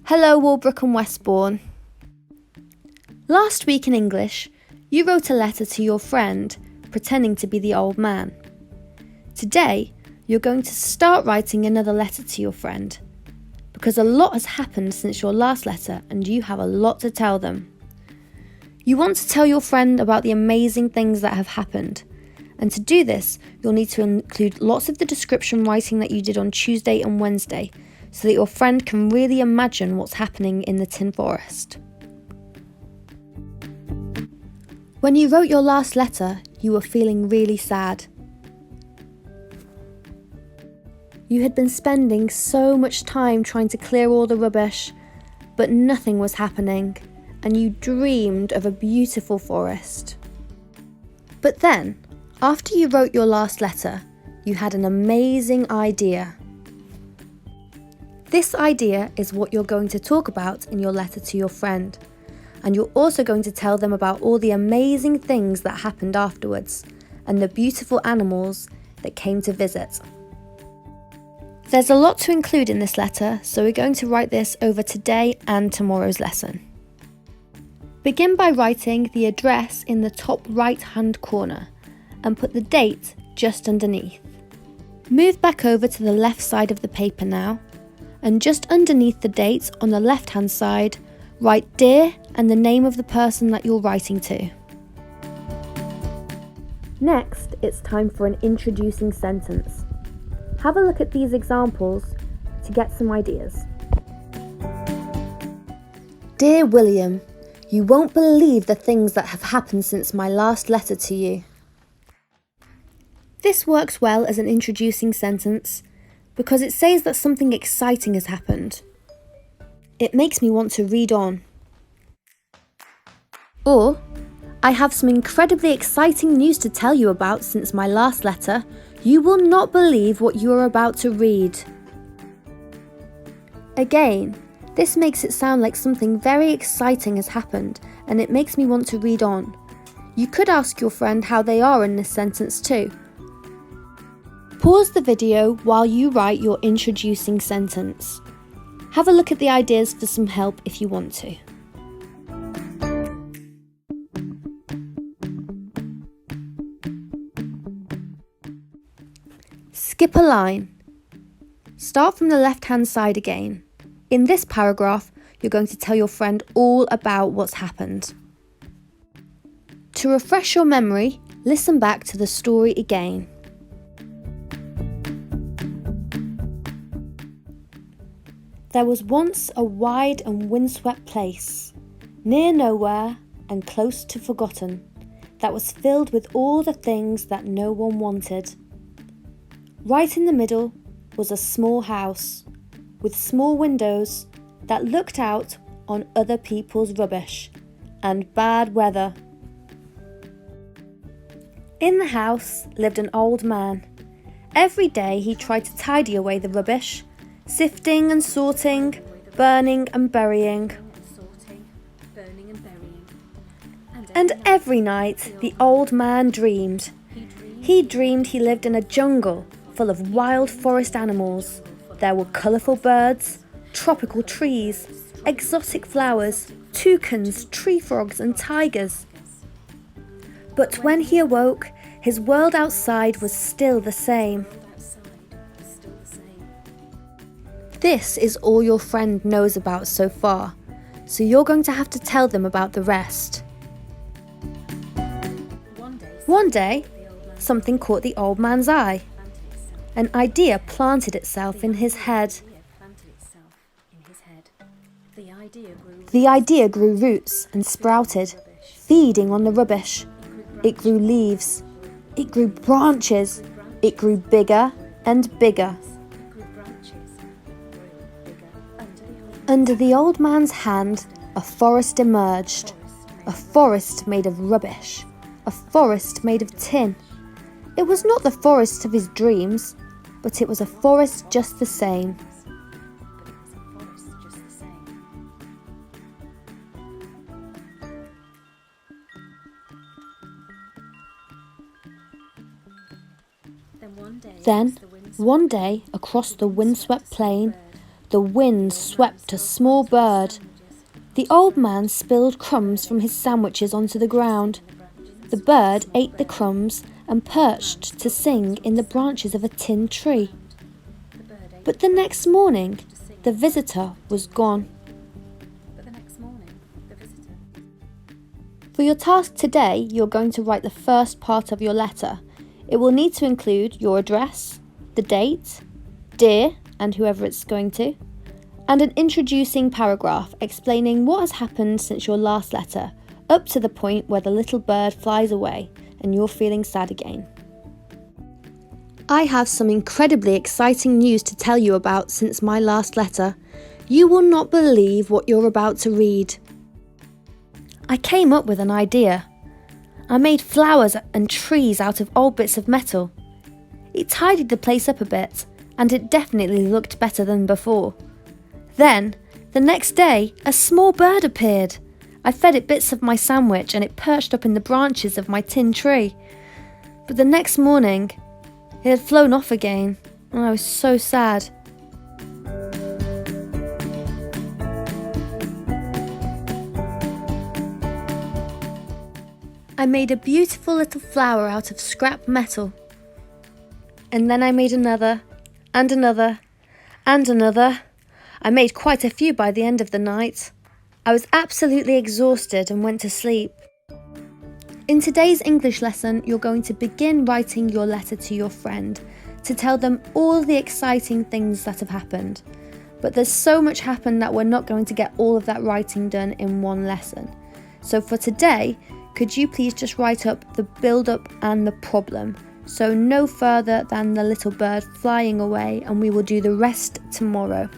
Hello Walbrook and Westbourne. Last week in English, you wrote a letter to your friend, pretending to be the old man. Today, you're going to start writing another letter to your friend, because a lot has happened since your last letter and you have a lot to tell them. You want to tell your friend about the amazing things that have happened, and to do this, you'll need to include lots of the description writing that you did on Tuesday and Wednesday, so that your friend can really imagine what's happening in the Tin Forest. When you wrote your last letter, you were feeling really sad. You had been spending so much time trying to clear all the rubbish, but nothing was happening, and you dreamed of a beautiful forest. But then, after you wrote your last letter, you had an amazing idea. This idea is what you're going to talk about in your letter to your friend, and you're also going to tell them about all the amazing things that happened afterwards, and the beautiful animals that came to visit. There's a lot to include in this letter, so we're going to write this over today and tomorrow's lesson. Begin by writing the address in the top right-hand corner, and put the date just underneath. Move back over to the left side of the paper now, and just underneath the date on the left-hand side, write Dear and the name of the person that you're writing to. Next, it's time for an introducing sentence. Have a look at these examples to get some ideas. Dear William, you won't believe the things that have happened since my last letter to you. This works well as an introducing sentence because it says that something exciting has happened. It makes me want to read on. Or, I have some incredibly exciting news to tell you about since my last letter. You will not believe what you are about to read. Again, this makes it sound like something very exciting has happened, and it makes me want to read on. You could ask your friend how they are in this sentence too. Pause the video while you write your introducing sentence. Have a look at the ideas for some help if you want to. Skip a line. Start from the left-hand side again. In this paragraph, you're going to tell your friend all about what's happened. To refresh your memory, listen back to the story again. There was once a wide and windswept place, near nowhere and close to forgotten, that was filled with all the things that no one wanted. Right in the middle was a small house, with small windows that looked out on other people's rubbish and bad weather. In the house lived an old man. Every day he tried to tidy away the rubbish, sifting and sorting, burning and burying. And every night the old man dreamed. He dreamed he lived in a jungle full of wild forest animals. There were colourful birds, tropical trees, exotic flowers, toucans, tree frogs and tigers. But when he awoke, his world outside was still the same. This is all your friend knows about so far, so you're going to have to tell them about the rest. One day, something caught the old man's eye. An idea planted itself in his head. The idea grew roots and sprouted, feeding on the rubbish. It grew leaves. It grew branches. It grew bigger and bigger. Under the old man's hand, a forest emerged. A forest made of rubbish. A forest made of tin. It was not the forest of his dreams, but it was a forest just the same. Then, one day, across the windswept plain, The wind swept a small bird. The old man spilled crumbs from his sandwiches onto the ground. The bird ate the crumbs and perched to sing in the branches of a tin tree. But the next morning, the visitor was gone. For your task today, you're going to write the first part of your letter. It will need to include your address, the date, dear, and whoever it's going to, and an introducing paragraph explaining what has happened since your last letter, up to the point where the little bird flies away and you're feeling sad again. I have some incredibly exciting news to tell you about since my last letter. You will not believe what you're about to read. I came up with an idea. I made flowers and trees out of old bits of metal. It tidied the place up a bit, and it definitely looked better than before. Then, the next day, a small bird appeared. I fed it bits of my sandwich and it perched up in the branches of my tin tree. But the next morning, it had flown off again, and I was so sad. I made a beautiful little flower out of scrap metal. And then I made another, and another, and another. I made quite a few by the end of the night. I was absolutely exhausted and went to sleep. In today's English lesson, you're going to begin writing your letter to your friend to tell them all the exciting things that have happened. But there's so much happened that we're not going to get all of that writing done in one lesson. So for today, could you please just write up the build-up and the problem? So no further than the little bird flying away, and we will do the rest tomorrow.